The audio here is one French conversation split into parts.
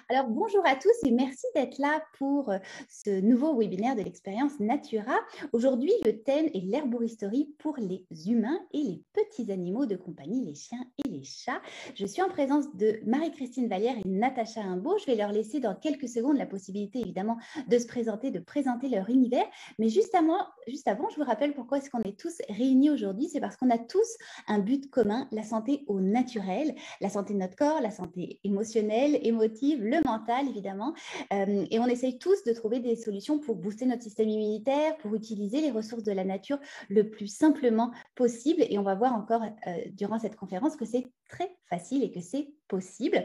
Alors, bonjour à tous et merci d'être là pour ce nouveau webinaire de l'expérience Natura. Aujourd'hui, le thème est l'herboristerie pour les humains et les petits animaux de compagnie, les chiens et les chats. Je suis en présence de Marie-Christine Vallière et Natacha Imbeau. Je vais leur laisser dans quelques secondes la possibilité, évidemment, de se présenter, de présenter leur univers. Mais juste avant, je vous rappelle pourquoi est-ce qu'on est tous réunis aujourd'hui. C'est parce qu'on a tous un but commun, la santé au naturel, la santé de notre corps, la santé émotionnelle, émotive, le mental, évidemment. Et on essaye tous de trouver des solutions pour booster notre système immunitaire, pour utiliser les ressources de la nature le plus simplement possible. Et on va voir encore durant cette conférence que c'est très facile et que c'est possible.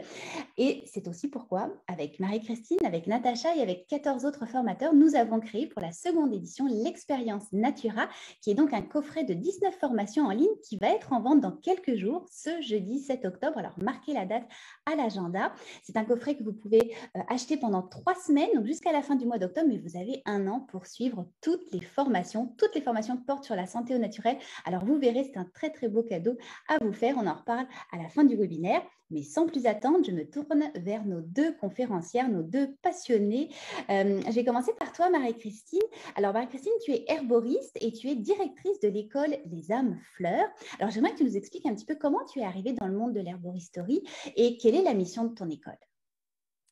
Et c'est aussi pourquoi, avec Marie-Christine, avec Natacha et avec 14 autres formateurs, nous avons créé pour la seconde édition l'expérience Natura, qui est donc un coffret de 19 formations en ligne qui va être en vente dans quelques jours, ce jeudi 7 octobre. Alors, marquez la date à l'agenda. C'est un coffret que vous pouvez acheter pendant 3 semaines, donc jusqu'à la fin du mois d'octobre, mais vous avez un an pour suivre toutes les formations. Toutes les formations portent sur la santé au naturel. Alors, vous verrez, c'est un très, très beau cadeau à vous faire. On en reparle à la fin du webinaire. Mais sans plus attendre, je me tourne vers nos deux conférencières, nos deux passionnées. Je vais commencer par toi, Marie-Christine. Alors, Marie-Christine, tu es herboriste et tu es directrice de l'école Les âmes fleurs. Alors, j'aimerais que tu nous expliques un petit peu comment tu es arrivée dans le monde de l'herboristerie et quelle est la mission de ton école.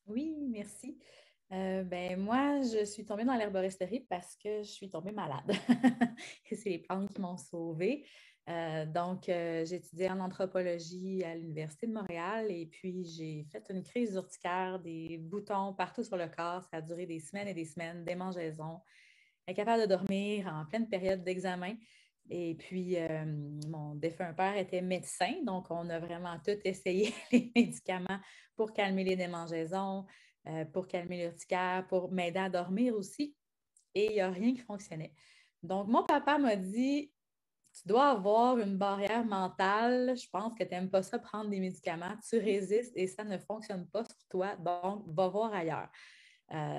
Oui, merci. Moi, je suis tombée dans l'herboristerie parce que je suis tombée malade. C'est les plantes qui m'ont sauvée. J'ai étudié en anthropologie à l'Université de Montréal et puis j'ai fait une crise urticaire, des boutons partout sur le corps. Ça a duré des semaines et des semaines, des démangeaisons, incapable de dormir en pleine période d'examen. Et puis, mon défunt père était médecin, donc on a vraiment tout essayé, les médicaments pour calmer les démangeaisons, pour calmer l'urticaire, pour m'aider à dormir aussi. Et il n'y a rien qui fonctionnait. Donc, mon papa m'a dit, tu dois avoir une barrière mentale. Je pense que tu n'aimes pas ça prendre des médicaments. Tu résistes et ça ne fonctionne pas sur toi. Donc, va voir ailleurs.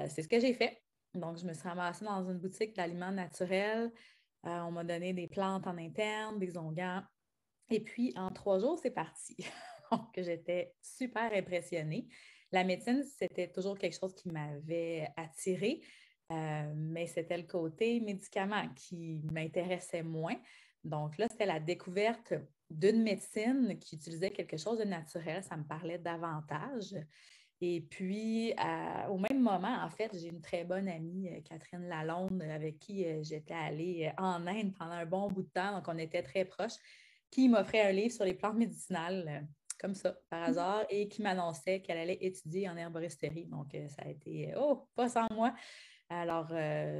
C'est ce que j'ai fait. Donc, je me suis ramassée dans une boutique d'aliments naturels. On m'a donné des plantes en interne, des onguents. Et puis, en 3 jours, c'est parti. Donc, j'étais super impressionnée. La médecine, c'était toujours quelque chose qui m'avait attirée, mais c'était le côté médicament qui m'intéressait moins. Donc là, c'était la découverte d'une médecine qui utilisait quelque chose de naturel. Ça me parlait davantage. Et puis, au même moment, en fait, j'ai une très bonne amie, Catherine Lalonde, avec qui j'étais allée en Inde pendant un bon bout de temps. Donc, on était très proches, qui m'offrait un livre sur les plantes médicinales, comme ça, par hasard, et qui m'annonçait qu'elle allait étudier en herboristerie. Donc, ça a été, oh, pas sans moi. Alors,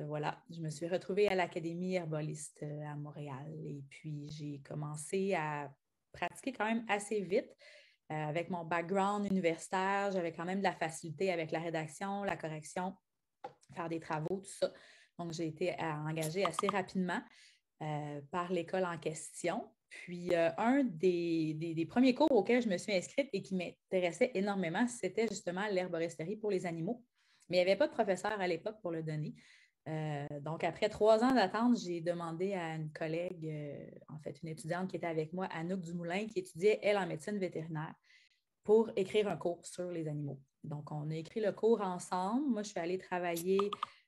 voilà, je me suis retrouvée à l'Académie herboliste à Montréal. Et puis, j'ai commencé à pratiquer quand même assez vite. Avec mon background universitaire, j'avais quand même de la facilité avec la rédaction, la correction, faire des travaux, tout ça. Donc, j'ai été engagée assez rapidement par l'école en question. Puis, un des premiers cours auxquels je me suis inscrite et qui m'intéressait énormément, c'était justement l'herboristerie pour les animaux. Mais il n'y avait pas de professeur à l'époque pour le donner. Donc, après 3 ans d'attente, j'ai demandé à une collègue, en fait, une étudiante qui était avec moi, Anouk Dumoulin, qui étudiait, elle, en médecine vétérinaire, pour écrire un cours sur les animaux. Donc, on a écrit le cours ensemble. Moi, je suis allée travailler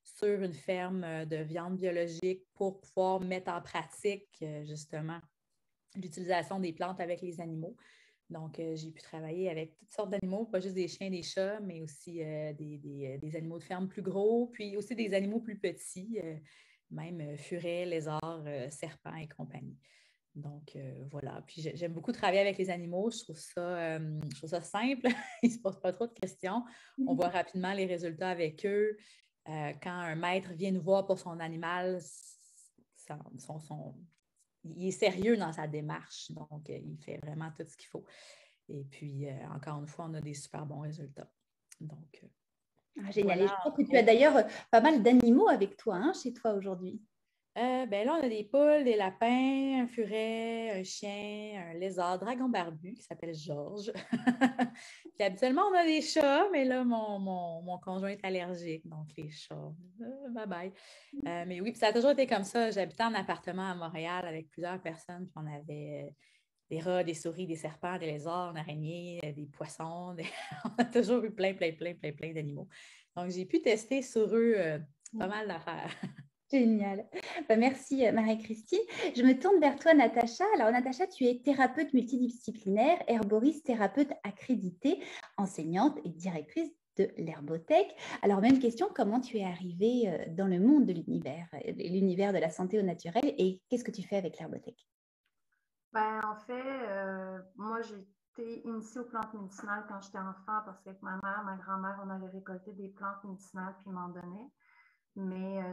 sur une ferme de viande biologique pour pouvoir mettre en pratique, justement, l'utilisation des plantes avec les animaux. Donc, j'ai pu travailler avec toutes sortes d'animaux, pas juste des chiens, des chats, mais aussi des animaux de ferme plus gros, puis aussi des animaux plus petits, même furets, lézards, serpents et compagnie. Donc, voilà. Puis, j'aime beaucoup travailler avec les animaux. Je trouve ça simple. Ils ne se posent pas trop de questions. On voit rapidement les résultats avec eux. Quand un maître vient nous voir pour son animal, il est sérieux dans sa démarche. Donc, il fait vraiment tout ce qu'il faut. Et puis, encore une fois, on a des super bons résultats. Donc, Génial. Et je voilà crois en que tu as gros. d'ailleurs pas mal d'animaux avec toi chez toi aujourd'hui. Là, on a des poules, des lapins, un furet, un chien, un lézard, dragon barbu qui s'appelle Georges. Puis habituellement, on a des chats, mais là, mon conjoint est allergique, donc les chats, bye bye. Mais oui, puis ça a toujours été comme ça. J'habitais en appartement à Montréal avec plusieurs personnes, puis on avait des rats, des souris, des serpents, des lézards, des araignées, des poissons. On a toujours eu plein d'animaux. Donc, j'ai pu tester sur eux pas mal d'affaires. Génial. Merci Marie-Christine. Je me tourne vers toi, Natacha. Alors, Natacha, tu es thérapeute multidisciplinaire, herboriste, thérapeute accréditée, enseignante et directrice de l'herbothèque. Alors, même question, comment tu es arrivée dans le monde de l'univers de la santé au naturel, et qu'est-ce que tu fais avec l'herbothèque? En fait, moi, j'ai été initiée aux plantes médicinales quand j'étais enfant parce qu'avec ma mère, ma grand-mère, on allait récolter des plantes médicinales puis m'en donnait. Mais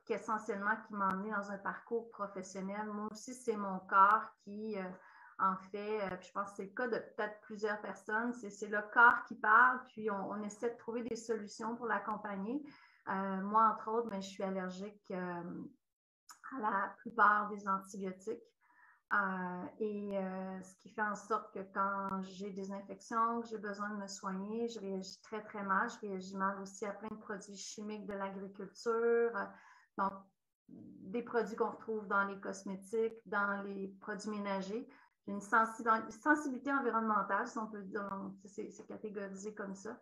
essentiellement qui m'a emmenée dans un parcours professionnel. Moi aussi, c'est mon corps qui, en fait, puis je pense que c'est le cas de peut-être plusieurs personnes, c'est le corps qui parle, puis on essaie de trouver des solutions pour l'accompagner. Moi, entre autres, je suis allergique à la plupart des antibiotiques. Ce qui fait en sorte que quand j'ai des infections, que j'ai besoin de me soigner, je réagis très, très mal. Je réagis mal aussi à plein de produits chimiques de l'agriculture. Donc, des produits qu'on retrouve dans les cosmétiques, dans les produits ménagers. J'ai une sensibilité environnementale, si on peut dire, c'est catégorisé comme ça.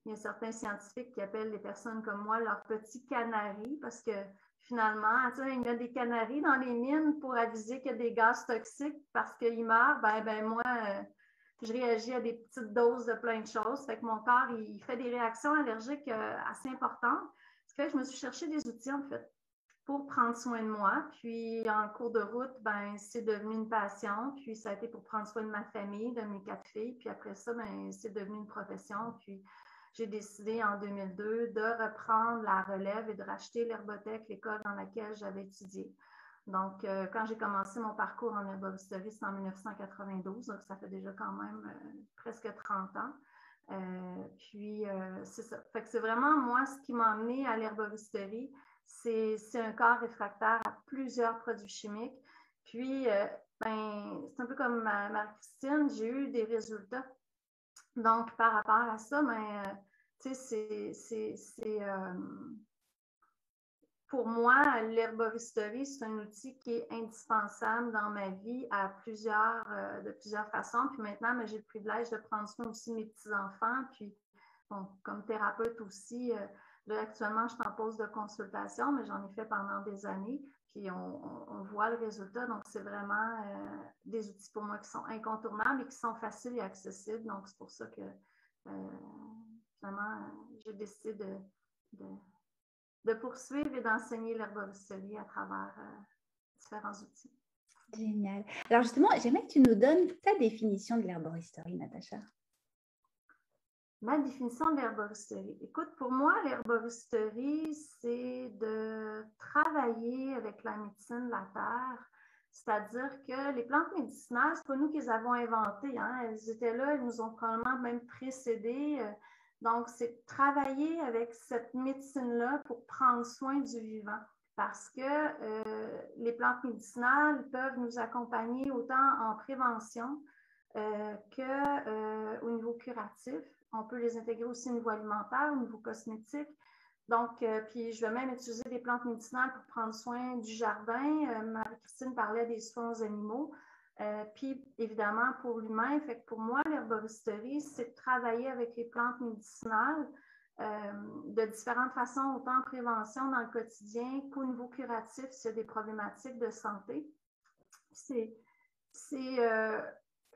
Il y a certains scientifiques qui appellent les personnes comme moi leur petit canari parce que finalement, il y a des canaris dans les mines pour aviser qu'il y a des gaz toxiques parce qu'ils meurent. Moi, je réagis à des petites doses de plein de choses. Fait que mon corps, il fait des réactions allergiques assez importantes. Ce qui fait que je me suis cherché des outils, en fait, pour prendre soin de moi. Puis, en cours de route, c'est devenu une passion. Puis, ça a été pour prendre soin de ma famille, de mes 4 filles. Puis après ça, c'est devenu une profession. Puis, j'ai décidé en 2002 de reprendre la relève et de racheter l'herbothèque, l'école dans laquelle j'avais étudié. Donc, quand j'ai commencé mon parcours en herboristerie, c'est en 1992, donc ça fait déjà quand même presque 30 ans. C'est ça. Fait que c'est vraiment moi ce qui m'a amené à l'herboristerie. C'est un corps réfractaire à plusieurs produits chimiques. Puis, c'est un peu comme Marie-Christine, j'ai eu des résultats. Donc, par rapport à ça, pour moi, l'herboristerie, c'est un outil qui est indispensable dans ma vie de plusieurs façons. Puis maintenant, j'ai le privilège de prendre soin aussi de mes petits-enfants. Puis, bon, comme thérapeute aussi, là, actuellement, je suis en pause de consultation, mais j'en ai fait pendant des années. Puis, on voit le résultat. Donc, c'est vraiment des outils pour moi qui sont incontournables et qui sont faciles et accessibles. Donc, c'est pour ça que finalement, j'ai décidé de poursuivre et d'enseigner l'herboristerie à travers différents outils. Génial. Alors justement, j'aimerais que tu nous donnes ta définition de l'herboristerie, Natacha. Ma définition de l'herboristerie. Écoute, pour moi, l'herboristerie, c'est de travailler avec la médecine de la terre. C'est-à-dire que les plantes médicinales, ce n'est pas nous qui les avons inventées. Hein? Elles étaient là, elles nous ont probablement même précédées. Donc, c'est travailler avec cette médecine-là pour prendre soin du vivant. Parce que les plantes médicinales peuvent nous accompagner autant en prévention qu'au niveau curatif. On peut les intégrer aussi au niveau alimentaire, au niveau cosmétique. Donc, puis je vais même utiliser des plantes médicinales pour prendre soin du jardin. Marie-Christine parlait des soins aux animaux. Puis, évidemment, pour l'humain, fait que pour moi, l'herboristerie, c'est de travailler avec les plantes médicinales de différentes façons, autant en prévention dans le quotidien qu'au niveau curatif, s'il y a des problématiques de santé. C'est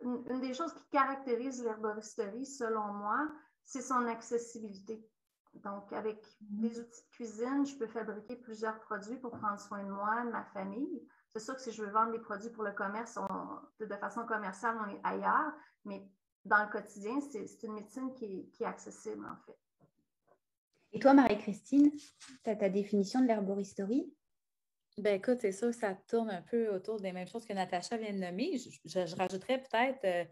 une des choses qui caractérise l'herboristerie, selon moi, c'est son accessibilité. Donc, avec des outils de cuisine, je peux fabriquer plusieurs produits pour prendre soin de moi, de ma famille. C'est sûr que si je veux vendre des produits pour le commerce, de façon commerciale, on est ailleurs, mais dans le quotidien, c'est une médecine qui est accessible, en fait. Et toi, Marie-Christine, tu as ta définition de l'herboristerie? Ben écoute, c'est sûr que ça tourne un peu autour des mêmes choses que Natacha vient de nommer. Je rajouterais peut-être,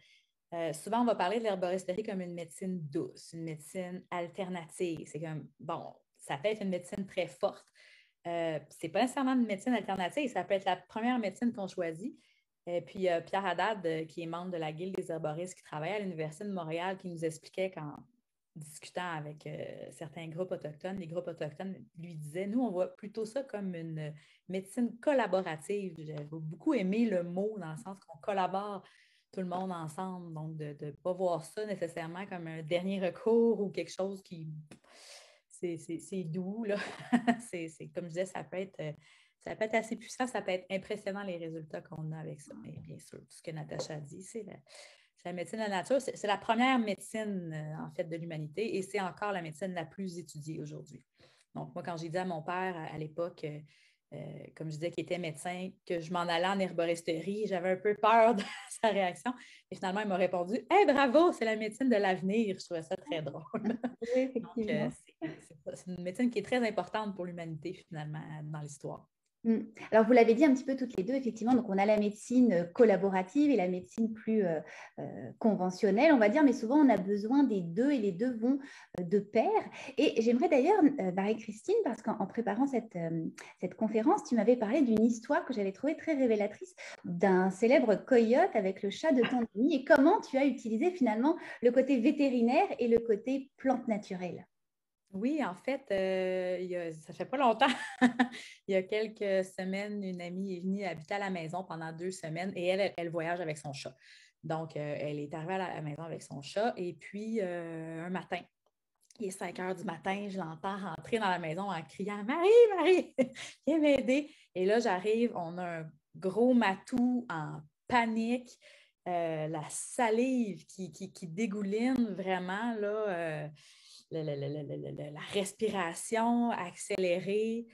souvent on va parler de l'herboristerie comme une médecine douce, une médecine alternative. C'est comme, bon, ça peut être une médecine très forte. C'est pas nécessairement une médecine alternative, ça peut être la première médecine qu'on choisit. Puis Pierre Haddad, qui est membre de la Guilde des herboristes, qui travaille à l'Université de Montréal, qui nous expliquait qu'en discutant avec certains groupes autochtones, les groupes autochtones lui disaient, nous, on voit plutôt ça comme une médecine collaborative. J'ai beaucoup aimé le mot dans le sens qu'on collabore tout le monde ensemble. Donc, de ne pas voir ça nécessairement comme un dernier recours ou quelque chose qui... C'est doux, là. Comme je disais, ça peut être assez puissant, ça peut être impressionnant les résultats qu'on a avec ça. Mais bien sûr, tout ce que Natacha a dit, c'est la médecine de la nature. C'est la première médecine, en fait, de l'humanité et c'est encore la médecine la plus étudiée aujourd'hui. Donc, moi, quand j'ai dit à mon père à l'époque, comme je disais, qu'il était médecin, que je m'en allais en herboristerie, j'avais un peu peur de sa réaction. Et finalement, il m'a répondu « Hey, bravo, c'est la médecine de l'avenir. » Je trouvais ça très drôle. Oui, Donc, effectivement. c'est une médecine qui est très importante pour l'humanité, finalement, dans l'histoire. Alors, vous l'avez dit un petit peu toutes les deux, effectivement. Donc, on a la médecine collaborative et la médecine plus conventionnelle, on va dire, mais souvent, on a besoin des deux et les deux vont de pair. Et j'aimerais d'ailleurs, Marie-Christine, parce qu'en préparant cette conférence, tu m'avais parlé d'une histoire que j'avais trouvée très révélatrice d'un célèbre coyote avec le chat de ton ami et comment tu as utilisé finalement le côté vétérinaire et le côté plante naturelle. Oui, en fait, ça fait pas longtemps. Il y a quelques semaines, une amie est venue habiter à la maison pendant 2 semaines et elle voyage avec son chat. Donc, elle est arrivée à la maison avec son chat et puis un matin, il est 5 heures du matin, je l'entends rentrer dans la maison en criant « Marie, Marie, viens m'aider! » Et là, j'arrive, on a un gros matou en panique, la salive qui dégouline vraiment, là, la respiration accélérée.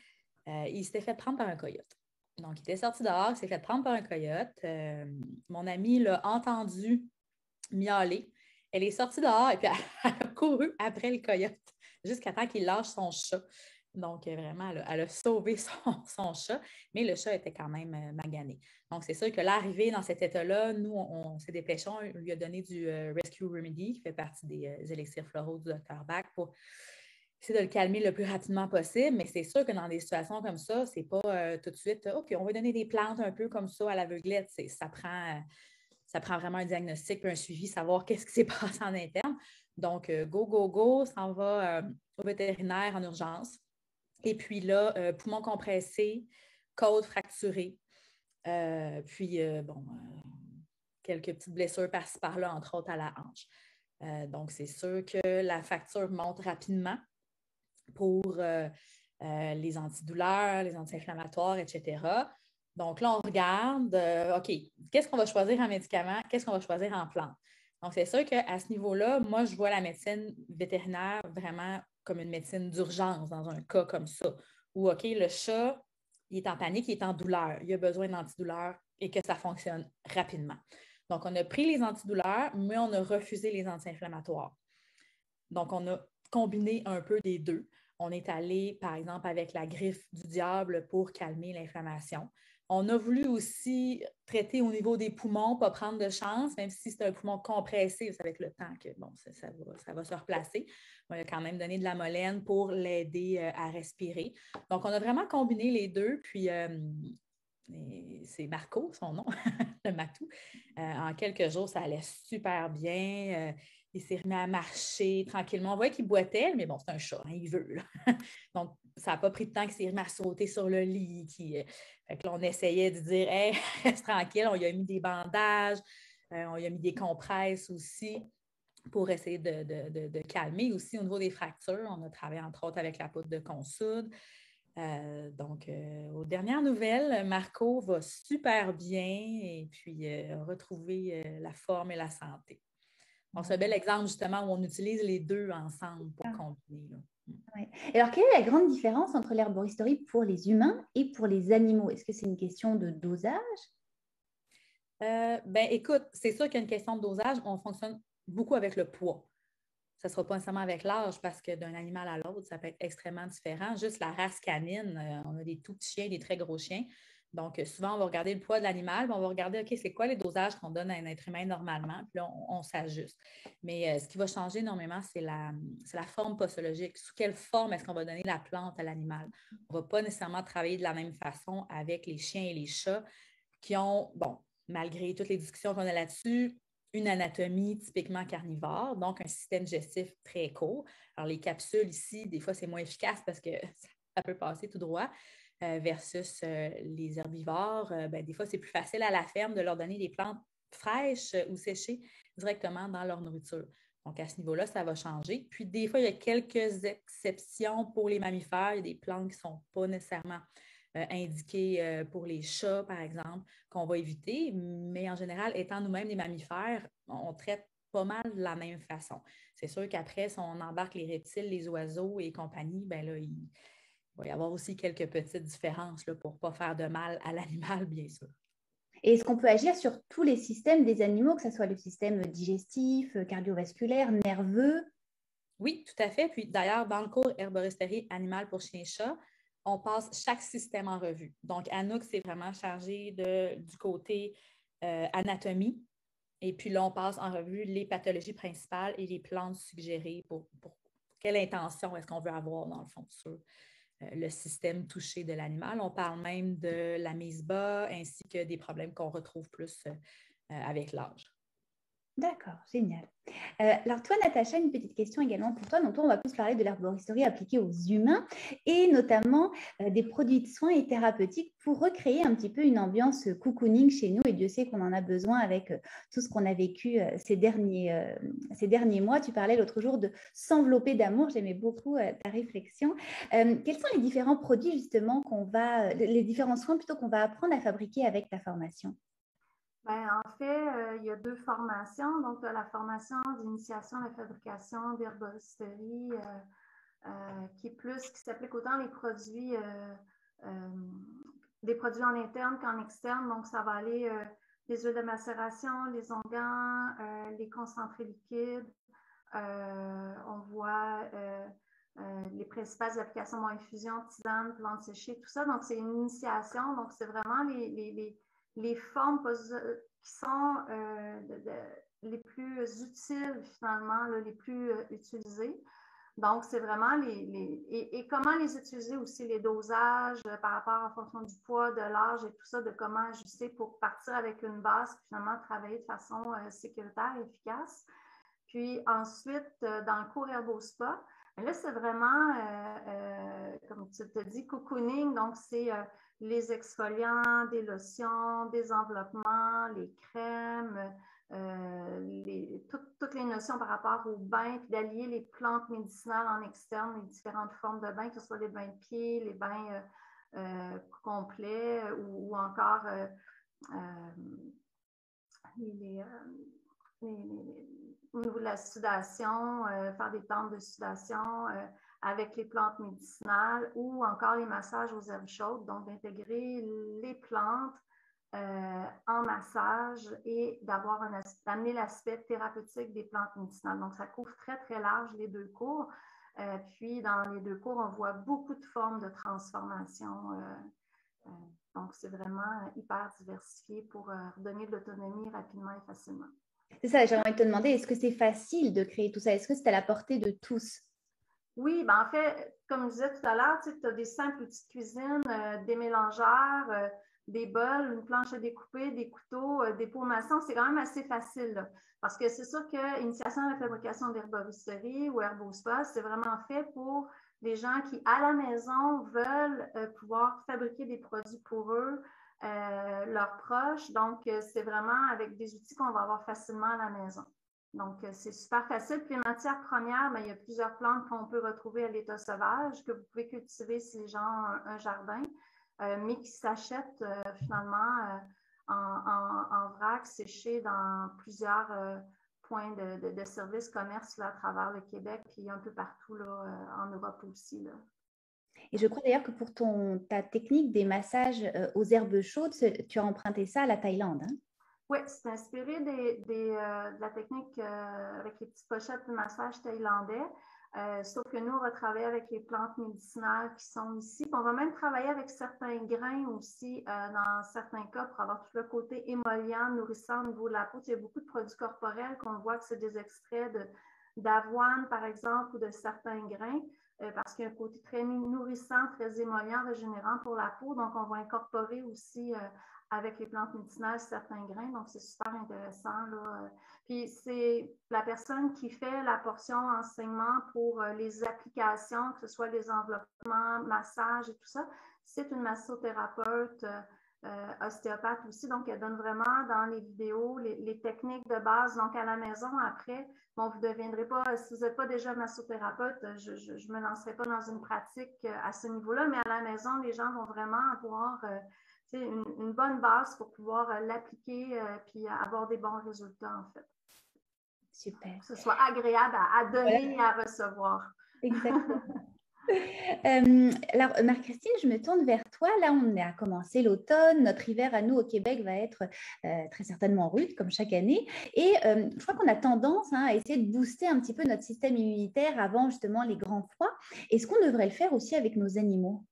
Il s'était fait prendre par un coyote. Donc, il était sorti dehors, il s'est fait prendre par un coyote. Mon amie l'a entendu miauler. Elle est sortie dehors et puis elle a couru après le coyote jusqu'à temps qu'il lâche son chat. Donc, vraiment, elle a sauvé son chat, mais le chat était quand même magané. Donc, c'est sûr que l'arrivée dans cet état-là, nous, on s'est dépêchés, on lui a donné du Rescue Remedy, qui fait partie des élixirs floraux du Dr. Bach, pour essayer de le calmer le plus rapidement possible. Mais c'est sûr que dans des situations comme ça, c'est pas tout de suite, OK, on va donner des plantes un peu comme ça à l'aveuglette. Ça prend vraiment un diagnostic et un suivi, savoir qu'est-ce qui s'est passé en interne. Donc, go, s'en va au vétérinaire en urgence. Et puis là, poumon compressé, côte fracturée, quelques petites blessures par-ci par-là, entre autres à la hanche. Donc, c'est sûr que la fracture monte rapidement pour les antidouleurs, les anti-inflammatoires, etc. Donc là, on regarde, OK, qu'est-ce qu'on va choisir en médicament, qu'est-ce qu'on va choisir en plante? Donc, c'est sûr qu'à ce niveau-là, moi, je vois la médecine vétérinaire vraiment comme une médecine d'urgence dans un cas comme ça, où, OK, le chat, il est en panique, il est en douleur, il a besoin d'antidouleurs et que ça fonctionne rapidement. Donc, on a pris les antidouleurs, mais on a refusé les anti-inflammatoires. Donc, on a combiné un peu des deux. On est allé, par exemple, avec la griffe du diable pour calmer l'inflammation. On a voulu aussi traiter au niveau des poumons, pas prendre de chance, même si c'est un poumon compressé, c'est avec le temps que bon, ça va se replacer. On a quand même donné de la molène pour l'aider à respirer. Donc, on a vraiment combiné les deux. Puis, c'est Marco, son nom, le matou. En quelques jours, ça allait super bien. Il s'est remis à marcher tranquillement. On voyait qu'il boitait, mais bon, c'est un chat, hein, il veut. Là. Donc, ça n'a pas pris de temps qu'il s'est remis à sauter sur le lit. Fait que là, on essayait de dire hey, reste tranquille. On lui a mis des bandages, on lui a mis des compresses aussi pour essayer de calmer. Aussi, au niveau des fractures, on a travaillé entre autres avec la poudre de consoude. Aux dernières nouvelles, Marco va super bien et puis retrouver la forme et la santé. Donc, c'est un bel exemple justement où on utilise les deux ensemble pour combiner. Ouais. Alors, quelle est la grande différence entre l'herboristerie pour les humains et pour les animaux? Est-ce que c'est une question de dosage? Écoute, c'est sûr qu'il y a une question de dosage. On fonctionne beaucoup avec le poids. Ça ne sera pas nécessairement avec l'âge parce que d'un animal à l'autre, ça peut être extrêmement différent. Juste la race canine, on a des tout petits chiens, des très gros chiens. Donc, souvent, on va regarder le poids de l'animal, puis on va regarder, OK, c'est quoi les dosages qu'on donne à un être humain normalement, puis là, on s'ajuste. Mais ce qui va changer énormément, c'est la forme postologique. Sous quelle forme est-ce qu'on va donner la plante à l'animal? On ne va pas nécessairement travailler de la même façon avec les chiens et les chats qui ont, bon, malgré toutes les discussions qu'on a là-dessus, une anatomie typiquement carnivore, donc un système digestif très court. Alors, les capsules ici, des fois, c'est moins efficace parce que ça peut passer tout droit. Versus les herbivores, des fois, c'est plus facile à la ferme de leur donner des plantes fraîches ou séchées directement dans leur nourriture. Donc, à ce niveau-là, ça va changer. Puis, des fois, il y a quelques exceptions pour les mammifères. Il y a des plantes qui ne sont pas nécessairement indiquées pour les chats, par exemple, qu'on va éviter. Mais en général, étant nous-mêmes des mammifères, on traite pas mal de la même façon. C'est sûr qu'après, si on embarque les reptiles, les oiseaux et compagnie, ben là, il va y avoir aussi quelques petites différences là, pour ne pas faire de mal à l'animal, bien sûr. Et est-ce qu'on peut agir sur tous les systèmes des animaux, que ce soit le système digestif, cardiovasculaire, nerveux? Oui, tout à fait. Puis d'ailleurs, dans le cours herboristerie animale pour chiens et chats, on passe chaque système en revue. Donc, Anouk, c'est vraiment chargé du côté anatomie. Et puis là, on passe en revue les pathologies principales et les plantes suggérées pour quelle intention est-ce qu'on veut avoir, dans le fond, sur le système touché de l'animal. On parle même de la mise bas ainsi que des problèmes qu'on retrouve plus avec l'âge. D'accord, génial. Alors toi, Natacha, une petite question également pour toi. Donc toi, on va plus parler de l'herboristerie appliquée aux humains et notamment des produits de soins et thérapeutiques pour recréer un petit peu une ambiance cocooning chez nous. Et Dieu sait qu'on en a besoin avec tout ce qu'on a vécu ces derniers mois. Tu parlais l'autre jour de s'envelopper d'amour. J'aimais beaucoup ta réflexion. Quels sont les différents produits justement les différents soins plutôt qu'on va apprendre à fabriquer avec ta formation? Ben, en fait, il y a 2 formations. Donc, la formation d'initiation à la fabrication d'herboristerie qui s'applique autant des produits en interne qu'en externe. Donc, ça va aller les huiles de macération, les onguents, les concentrés liquides. On voit les principales applications infusion, tisane, plantes séchées, tout ça. Donc, c'est une initiation. Donc, c'est vraiment les formes qui sont les plus utiles, finalement, là, les plus utilisées. Donc, c'est vraiment et comment les utiliser aussi, les dosages par rapport en fonction du poids, de l'âge et tout ça, de comment ajuster pour partir avec une base, finalement, travailler de façon sécuritaire et efficace. Puis ensuite, dans le cours HerboSpa, là, c'est vraiment, comme tu te dis, cocooning. Donc, c'est les exfoliants, des lotions, des enveloppements, les crèmes, toutes les notions par rapport au bain, puis d'allier les plantes médicinales en externe, les différentes formes de bains, que ce soit les bains de pieds, les bains complets ou encore au niveau de la sudation, faire des tentes de sudation avec les plantes médicinales ou encore les massages aux herbes chaudes, donc d'intégrer les plantes en massage et d'amener l'aspect thérapeutique des plantes médicinales. Donc, ça couvre très, très large les 2 cours. Puis, dans les 2 cours, on voit beaucoup de formes de transformation. Donc, c'est vraiment hyper diversifié pour redonner de l'autonomie rapidement et facilement. C'est ça, j'ai envie de te demander, est-ce que c'est facile de créer tout ça? Est-ce que c'est à la portée de tous? Oui, ben en fait, comme je disais tout à l'heure, tu as des simples outils de cuisine, des mélangeurs, des bols, une planche à découper, des couteaux, des pots maçons. C'est quand même assez facile, là, parce que c'est sûr que l'initiation à la fabrication d'herboristerie ou HerboSpa, c'est vraiment fait pour des gens qui, à la maison, veulent pouvoir fabriquer des produits pour eux, leurs proches. Donc, c'est vraiment avec des outils qu'on va avoir facilement à la maison. Donc, c'est super facile. Puis les matières premières, bien, il y a plusieurs plantes qu'on peut retrouver à l'état sauvage, que vous pouvez cultiver si les gens ont un jardin, mais qui s'achètent finalement en vrac, séchés dans plusieurs points de services, commerce là, à travers le Québec, puis un peu partout là, en Europe aussi. Là. Et je crois d'ailleurs que pour ta technique des massages aux herbes chaudes, tu as emprunté ça à la Thaïlande. Hein? Oui, c'est inspiré de la technique avec les petites pochettes de massage thaïlandais. Sauf que nous, on va travailler avec les plantes médicinales qui sont ici. Puis on va même travailler avec certains grains aussi, dans certains cas, pour avoir tout le côté émollient, nourrissant au niveau de la peau. Il y a beaucoup de produits corporels qu'on voit que c'est des extraits d'avoine, par exemple, ou de certains grains, parce qu'il y a un côté très nourrissant, très émollient, régénérant pour la peau. Donc, on va incorporer aussi avec les plantes médicinales certains grains. Donc, c'est super intéressant. Là. Puis, c'est la personne qui fait la portion enseignement pour les applications, que ce soit les enveloppements, massages et tout ça. C'est une massothérapeute ostéopathe aussi, donc elle donne vraiment dans les vidéos les techniques de base. Donc à la maison, après, bon, vous ne deviendrez pas, si vous n'êtes pas déjà massothérapeute, je ne me lancerai pas dans une pratique à ce niveau-là, mais à la maison, les gens vont vraiment avoir une bonne base pour pouvoir l'appliquer puis avoir des bons résultats, en fait. Super. Que ce soit agréable à donner et à recevoir. Exactement. Alors, Marie-Christine, je me tourne vers toi. Là, on a commencé l'automne. Notre hiver à nous au Québec va être très certainement rude, comme chaque année. Et je crois qu'on a tendance à essayer de booster un petit peu notre système immunitaire avant justement les grands froids. Est-ce qu'on devrait le faire aussi avec nos animaux?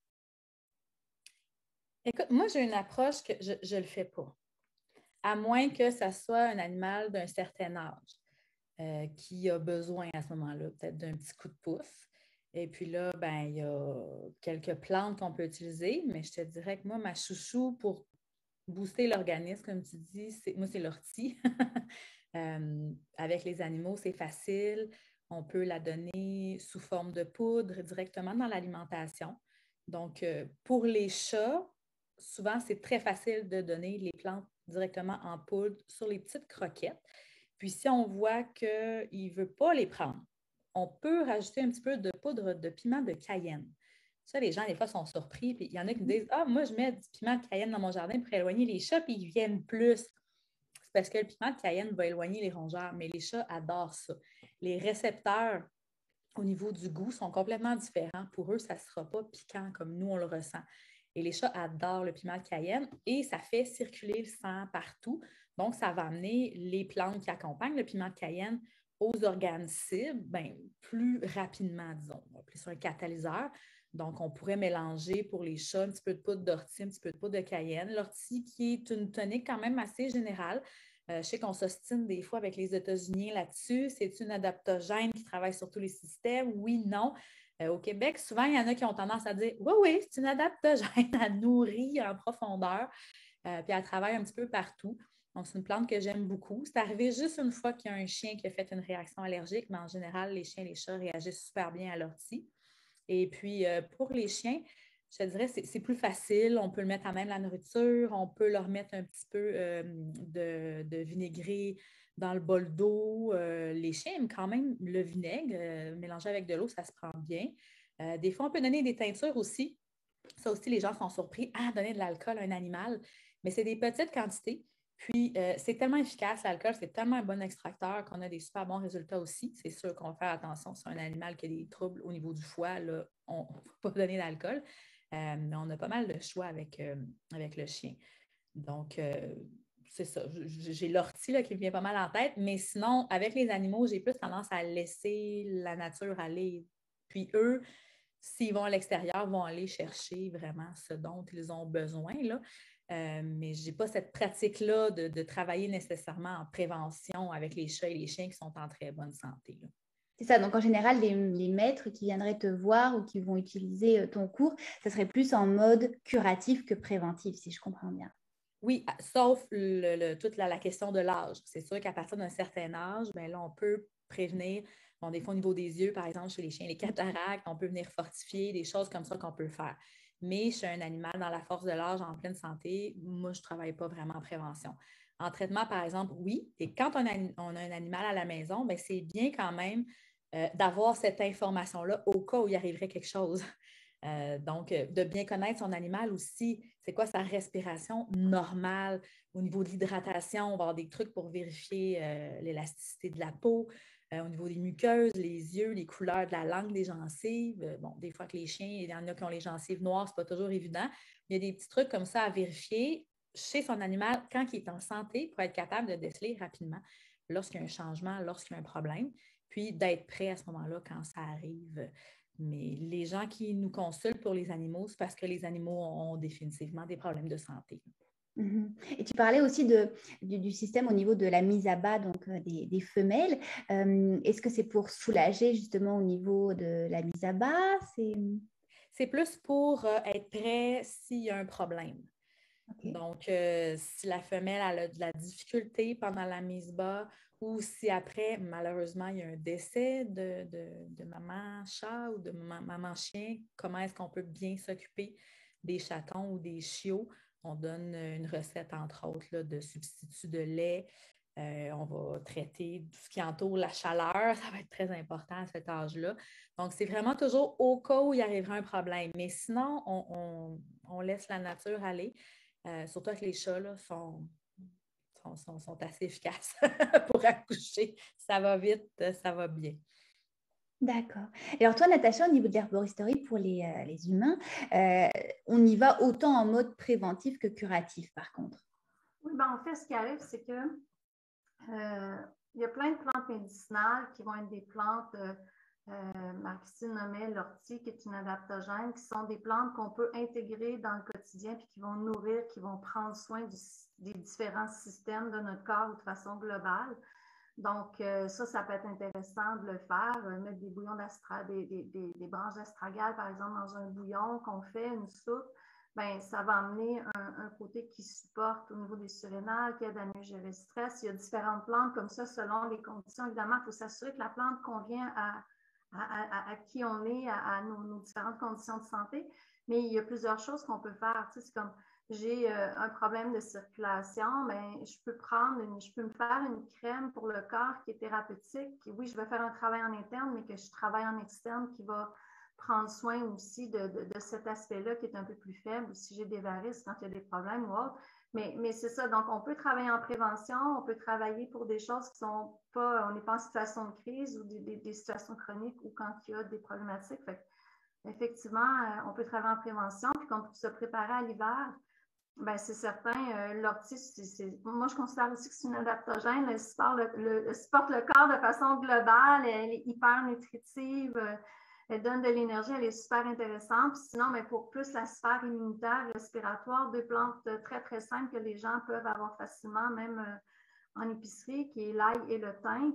Écoute, moi, j'ai une approche que je ne le fais pas, à moins que ça soit un animal d'un certain âge qui a besoin à ce moment-là peut-être d'un petit coup de pouce. Et puis là, ben, il y a quelques plantes qu'on peut utiliser, mais je te dirais que moi, ma chouchou pour booster l'organisme, comme tu dis, moi, c'est l'ortie. Avec les animaux, c'est facile. On peut la donner sous forme de poudre directement dans l'alimentation. Donc, pour les chats, souvent, c'est très facile de donner les plantes directement en poudre sur les petites croquettes. Puis, si on voit qu'il ne veut pas les prendre, on peut rajouter un petit peu de poudre de piment de Cayenne. Ça, les gens, des fois, sont surpris. Puis il y en a qui me disent ah, moi, je mets du piment de Cayenne dans mon jardin pour éloigner les chats, puis ils viennent plus. C'est parce que le piment de Cayenne va éloigner les rongeurs, mais les chats adorent ça. Les récepteurs au niveau du goût sont complètement différents. Pour eux, ça ne sera pas piquant comme nous, on le ressent. Et les chats adorent le piment de Cayenne et ça fait circuler le sang partout. Donc, ça va amener les plantes qui accompagnent le piment de Cayenne aux organes cibles plus rapidement, disons. On va appeler ça un catalyseur. Donc, on pourrait mélanger pour les chats un petit peu de poudre d'ortie, un petit peu de poudre de cayenne. L'ortie qui est une tonique quand même assez générale. Je sais qu'on s'ostine des fois avec les États-Unis là-dessus. C'est une adaptogène qui travaille sur tous les systèmes? Oui, non. Au Québec, souvent, il y en a qui ont tendance à dire oui, oui, c'est une adaptogène, elle nourrit en profondeur, puis elle travaille un petit peu partout. Donc, c'est une plante que j'aime beaucoup. C'est arrivé juste une fois qu'il y a un chien qui a fait une réaction allergique, mais en général, les chiens et les chats réagissent super bien à l'ortie. Et puis, pour les chiens, je te dirais, c'est plus facile. On peut le mettre à même la nourriture. On peut leur mettre un petit peu de vinaigré dans le bol d'eau. Les chiens aiment quand même le vinaigre. Mélangé avec de l'eau, ça se prend bien. Des fois, on peut donner des teintures aussi. Ça aussi, les gens sont surpris. Ah, donner de l'alcool à un animal. Mais c'est des petites quantités. Puis, c'est tellement efficace, l'alcool, c'est tellement un bon extracteur qu'on a des super bons résultats aussi. C'est sûr qu'on va faire attention. Si c'est un animal qui a des troubles au niveau du foie, là, on ne va pas donner d'alcool. Mais on a pas mal de choix avec le chien. Donc, c'est ça. J'ai l'ortie là, qui me vient pas mal en tête. Mais sinon, avec les animaux, j'ai plus tendance à laisser la nature aller. Puis eux, s'ils vont à l'extérieur, vont aller chercher vraiment ce dont ils ont besoin, là. Mais je n'ai pas cette pratique-là de travailler nécessairement en prévention avec les chats et les chiens qui sont en très bonne santé, là. C'est ça, donc en général, les maîtres qui viendraient te voir ou qui vont utiliser ton cours, ça serait plus en mode curatif que préventif, si je comprends bien. Oui, sauf toute la question de l'âge. C'est sûr qu'à partir d'un certain âge, bien là, on peut prévenir, bon, des fois au niveau des yeux, par exemple, chez les chiens, les cataractes, on peut venir fortifier, des choses comme ça qu'on peut faire. Mais chez un animal dans la force de l'âge, en pleine santé, moi, je ne travaille pas vraiment en prévention. En traitement, par exemple, oui. Et quand on a un animal à la maison, bien, c'est bien quand même d'avoir cette information-là au cas où il arriverait quelque chose. Donc, de bien connaître son animal aussi, c'est quoi sa respiration normale au niveau de l'hydratation, on va avoir des trucs pour vérifier l'élasticité de la peau, au niveau des muqueuses, les yeux, les couleurs de la langue, des gencives. Bon, des fois que les chiens, il y en a qui ont les gencives noires, c'est pas toujours évident. Il y a des petits trucs comme ça à vérifier chez son animal quand il est en santé pour être capable de déceler rapidement lorsqu'il y a un changement, lorsqu'il y a un problème, puis d'être prêt à ce moment-là quand ça arrive. Mais les gens qui nous consultent pour les animaux, c'est parce que les animaux ont définitivement des problèmes de santé. Et tu parlais aussi du système au niveau de la mise à bas donc, des femelles. Est-ce que c'est pour soulager justement au niveau de la mise à bas? C'est plus pour être prêt s'il y a un problème. Okay. Donc, si la femelle a de la difficulté pendant la mise bas ou si après, malheureusement, il y a un décès de maman chat ou de maman chien, comment est-ce qu'on peut bien s'occuper des chatons ou des chiots On donne une recette, entre autres, là, de substitut de lait. On va traiter tout ce qui entoure la chaleur. Ça va être très important à cet âge-là. Donc, c'est vraiment toujours au cas où il arriverait un problème. Mais sinon, on laisse la nature aller. Surtout avec les chats, là, sont assez efficaces pour accoucher. Ça va vite, ça va bien. D'accord. Alors toi, Natacha, au niveau de l'herboristerie pour les humains, on y va autant en mode préventif que curatif, par contre. Oui, ben en fait, ce qui arrive, c'est que il y a plein de plantes médicinales qui vont être des plantes, Marie-Christine nommait l'ortie, qui est une adaptogène, qui sont des plantes qu'on peut intégrer dans le quotidien puis qui vont nourrir, qui vont prendre soin des différents systèmes de notre corps de façon globale. Donc, ça peut être intéressant de le faire, mettre des bouillons des branches d'astragale, par exemple, dans un bouillon qu'on fait, une soupe. Bien, ça va amener un côté qui supporte au niveau des surrénales, qui aide à mieux gérer le stress. Il y a différentes plantes comme ça selon les conditions. Évidemment, il faut s'assurer que la plante convient à qui on est, à nos différentes conditions de santé. Mais il y a plusieurs choses qu'on peut faire. Tu sais, c'est comme j'ai un problème de circulation, mais je peux me faire une crème pour le corps qui est thérapeutique. Et oui, je vais faire un travail en interne, mais que je travaille en externe qui va prendre soin aussi de cet aspect-là qui est un peu plus faible, ou si j'ai des varices quand il y a des problèmes ou autre. Mais c'est ça, donc on peut travailler en prévention, on peut travailler pour des choses qui sont pas, on n'est pas en situation de crise ou des situations chroniques ou quand il y a des problématiques. Fait, effectivement, on peut travailler en prévention, puis qu'on peut se préparer à l'hiver. Ben, c'est certain, l'ortie, moi je considère aussi que c'est une adaptogène. Elle supporte le corps de façon globale, elle est hyper nutritive, elle donne de l'énergie, elle est super intéressante. Puis sinon, mais pour plus la sphère immunitaire, respiratoire, deux plantes très, très simples que les gens peuvent avoir facilement, même en épicerie, qui est l'ail et le thym,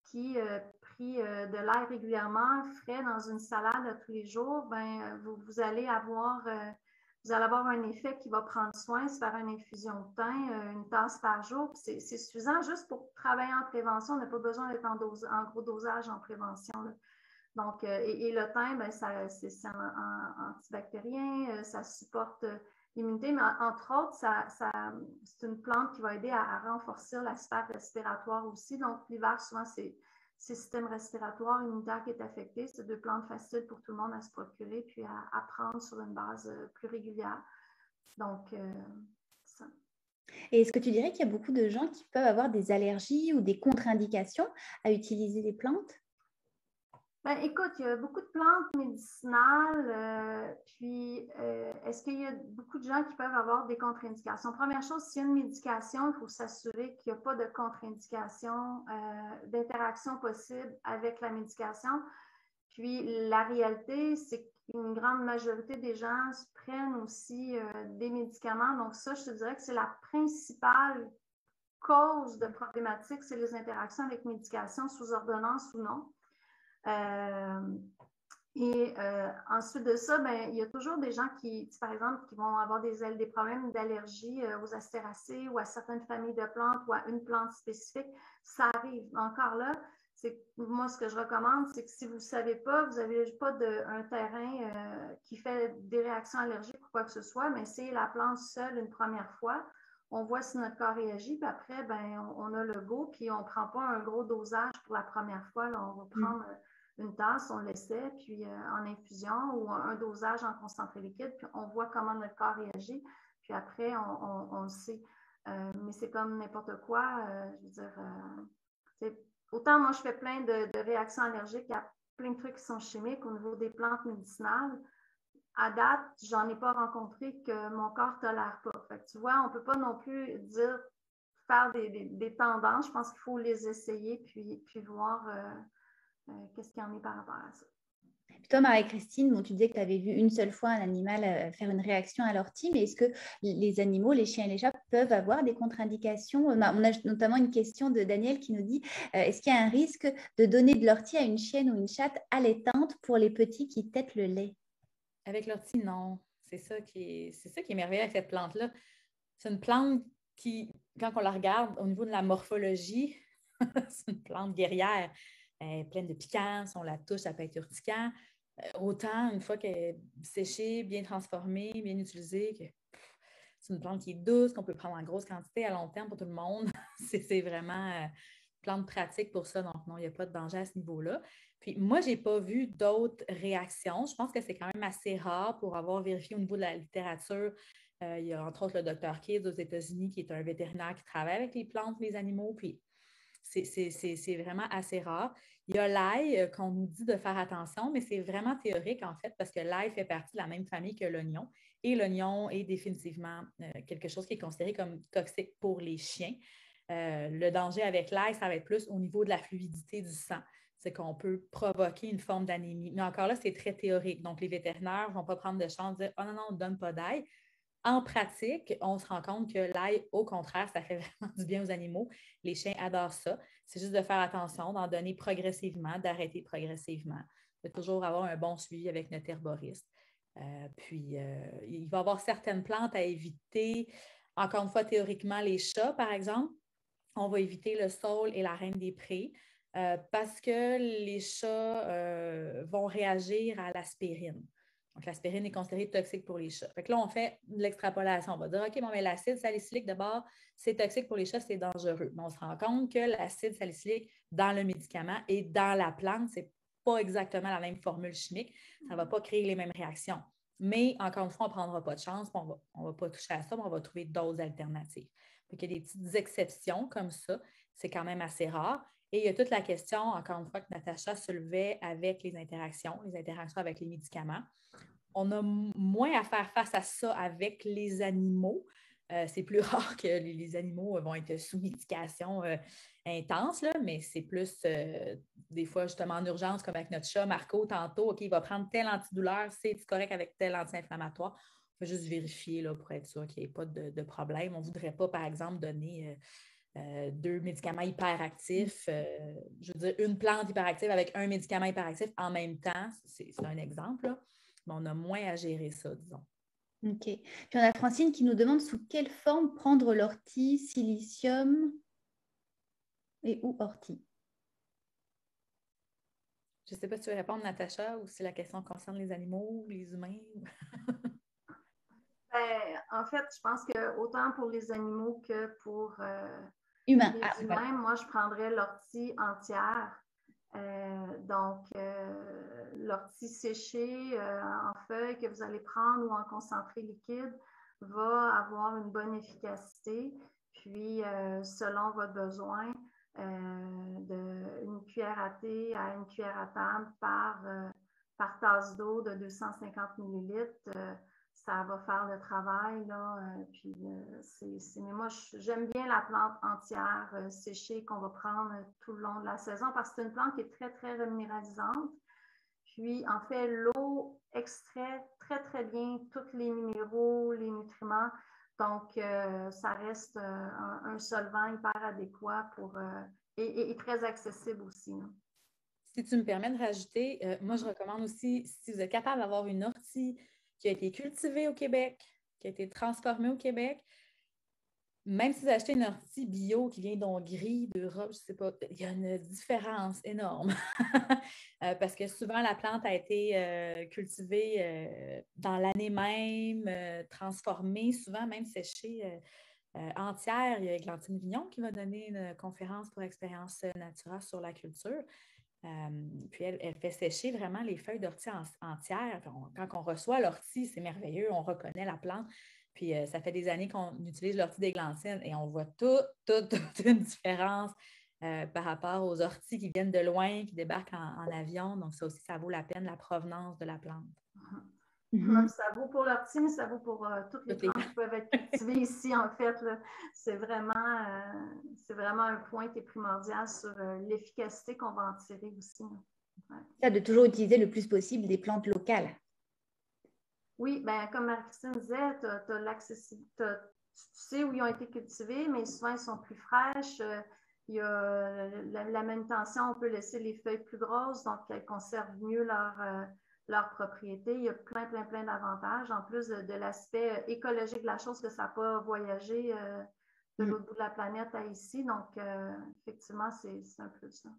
qui, pris de l'ail régulièrement, frais dans une salade tous les jours, ben, vous allez avoir un effet qui va prendre soin, se faire une infusion de thym, une tasse par jour. C'est suffisant juste pour travailler en prévention. On n'a pas besoin d'être en gros dosage en prévention, là. Donc, et le thym, ben, c'est antibactérien, ça supporte l'immunité, mais entre autres, c'est une plante qui va aider à renforcer la sphère respiratoire aussi. Donc, l'hiver, souvent, c'est le système respiratoire immunitaire qui est affecté. C'est deux plantes faciles pour tout le monde à se procurer puis à prendre sur une base plus régulière. Donc, ça. Et est-ce que tu dirais qu'il y a beaucoup de gens qui peuvent avoir des allergies ou des contre-indications à utiliser les plantes? Ben, écoute, il y a beaucoup de plantes médicinales, puis est-ce qu'il y a beaucoup de gens qui peuvent avoir des contre-indications? Première chose, s'il y a une médication, il faut s'assurer qu'il n'y a pas de contre-indication, d'interaction possible avec la médication. Puis la réalité, c'est qu'une grande majorité des gens prennent aussi des médicaments. Donc ça, je te dirais que c'est la principale cause de problématique, c'est les interactions avec médication sous ordonnance ou non. Ensuite de ça, ben, il y a toujours des gens qui, par exemple, qui vont avoir des problèmes d'allergie aux astéracées ou à certaines familles de plantes ou à une plante spécifique. Ça arrive. Encore là, moi, ce que je recommande, c'est que si vous ne savez pas, vous n'avez pas un terrain qui fait des réactions allergiques ou quoi que ce soit, mais essayez la plante seule une première fois. On voit si notre corps réagit, puis après, ben, on a le go, puis on ne prend pas un gros dosage pour la première fois. Là, on va prendre une tasse, on l'essaie, puis en infusion ou un dosage en concentré liquide, puis on voit comment notre corps réagit, puis après, on le sait. Mais c'est comme n'importe quoi. Je veux dire, autant moi, je fais plein de réactions allergiques, il y a plein de trucs qui sont chimiques au niveau des plantes médicinales. À date, j'en ai pas rencontré que mon corps ne tolère pas. Fait que, tu vois, on ne peut pas non plus faire des tendances. Je pense qu'il faut les essayer, puis voir qu'est-ce qu'il y en est par rapport à ça. Puis toi, Marie-Christine, bon, tu disais que tu avais vu une seule fois un animal faire une réaction à l'ortie, mais est-ce que les animaux, les chiens et les chats, peuvent avoir des contre-indications? On a notamment une question de Daniel qui nous dit est-ce qu'il y a un risque de donner de l'ortie à une chienne ou une chatte allaitante pour les petits qui tètent le lait? Avec l'ortie, non. C'est ça qui est merveilleux avec cette plante-là. C'est une plante qui, quand on la regarde au niveau de la morphologie, c'est une plante guerrière. Elle est pleine de piquants, si on la touche, ça peut être urticant. Autant, une fois qu'elle est séchée, bien transformée, bien utilisée, que c'est une plante qui est douce, qu'on peut prendre en grosse quantité à long terme pour tout le monde. C'est vraiment une plante pratique pour ça. Donc, non, il n'y a pas de danger à ce niveau-là. Puis, moi, je n'ai pas vu d'autres réactions. Je pense que c'est quand même assez rare pour avoir vérifié au niveau de la littérature. Il y a entre autres le Dr. Kidd aux États-Unis, qui est un vétérinaire qui travaille avec les plantes, les animaux. Puis, c'est vraiment assez rare. Il y a l'ail qu'on nous dit de faire attention, mais c'est vraiment théorique en fait, parce que l'ail fait partie de la même famille que l'oignon. Et l'oignon est définitivement quelque chose qui est considéré comme toxique pour les chiens. Le danger avec l'ail, ça va être plus au niveau de la fluidité du sang. C'est qu'on peut provoquer une forme d'anémie. Mais encore là, c'est très théorique. Donc, les vétérinaires ne vont pas prendre de chance de dire « Oh non, non, on ne donne pas d'ail ». En pratique, on se rend compte que l'ail, au contraire, ça fait vraiment du bien aux animaux. Les chiens adorent ça. C'est juste de faire attention, d'en donner progressivement, d'arrêter progressivement, de toujours avoir un bon suivi avec notre herboriste. Il va y avoir certaines plantes à éviter. Encore une fois, théoriquement, les chats, par exemple, on va éviter le saule et la reine des prés parce que les chats vont réagir à l'aspirine. Donc, l'aspirine est considérée toxique pour les chats. Fait que là, on fait de l'extrapolation. On va dire, OK, bon, mais l'acide salicylique, d'abord, c'est toxique pour les chats, c'est dangereux. Mais on se rend compte que l'acide salicylique dans le médicament et dans la plante, c'est pas exactement la même formule chimique. Ça ne va pas créer les mêmes réactions. Mais encore une fois, on ne prendra pas de chance, on ne va pas toucher à ça, mais on va trouver d'autres alternatives. Donc, il y a des petites exceptions comme ça. C'est quand même assez rare. Et il y a toute la question, encore une fois, que Natacha soulevait avec les interactions avec les médicaments. On a moins à faire face à ça avec les animaux. C'est plus rare que les animaux vont être sous médication intense, là, mais c'est plus des fois justement en urgence, comme avec notre chat, Marco, tantôt, OK, il va prendre tel antidouleur, c'est correct avec tel anti-inflammatoire. Il faut juste vérifier là, pour être sûr qu'il n'y ait pas de problème. On ne voudrait pas, par exemple, donner 2 médicaments hyperactifs. Je veux dire, une plante hyperactive avec un médicament hyperactif en même temps, c'est un exemple, là. Mais on a moins à gérer ça, disons. OK. Puis on a Francine qui nous demande sous quelle forme prendre l'ortie, silicium et ou ortie. Je ne sais pas si tu veux répondre, Natacha, ou si la question concerne les animaux ou les humains. En fait, je pense que autant pour les animaux que pour Humain. les humains, moi, je prendrais l'ortie entière. L'ortie séchée en feuilles que vous allez prendre ou en concentré liquide va avoir une bonne efficacité. Puis, selon votre besoin, d'une cuillère à thé à une cuillère à table par tasse d'eau de 250 millilitres, ça va faire le travail. Là, mais moi, j'aime bien la plante entière séchée qu'on va prendre tout le long de la saison parce que c'est une plante qui est très, très reminéralisante. Puis, en fait, l'eau extrait très, très bien tous les minéraux, les nutriments. Donc, ça reste un solvant hyper adéquat et très accessible aussi. Là. Si tu me permets de rajouter, moi, je recommande aussi, si vous êtes capable d'avoir une ortie qui a été cultivée au Québec, qui a été transformée au Québec, même si vous achetez une ortie bio qui vient d'Hongrie, d'Europe, je ne sais pas, il y a une différence énorme. Parce que souvent, la plante a été cultivée dans l'année même, transformée, souvent même séchée entière. Il y a Églantine Vignon qui va donner une conférence pour Expérience Natura sur la culture. Puis elle fait sécher vraiment les feuilles d'ortie entières. Quand on reçoit l'ortie, c'est merveilleux, on reconnaît la plante. Puis ça fait des années qu'on utilise l'ortie d'églantine et on voit toute une différence par rapport aux orties qui viennent de loin, qui débarquent en avion. Donc ça aussi, ça vaut la peine, la provenance de la plante. Ça vaut pour l'ortie, mais ça vaut pour toutes les plantes qui peuvent être cultivées ici, en fait. C'est vraiment un point qui est primordial sur l'efficacité qu'on va en tirer aussi. Ouais. Ça, de toujours utiliser le plus possible des plantes locales. Oui, ben, comme Marie-Christine disait, tu sais où ils ont été cultivés, mais souvent, ils sont plus fraîches. Il y a la manutention, on peut laisser les feuilles plus grosses, donc elles conservent mieux leur propriété. Il y a plein d'avantages, en plus de l'aspect écologique de la chose, que ça n'a pas voyagé de l'autre bout de la planète à ici. Donc, effectivement, c'est un peu ça.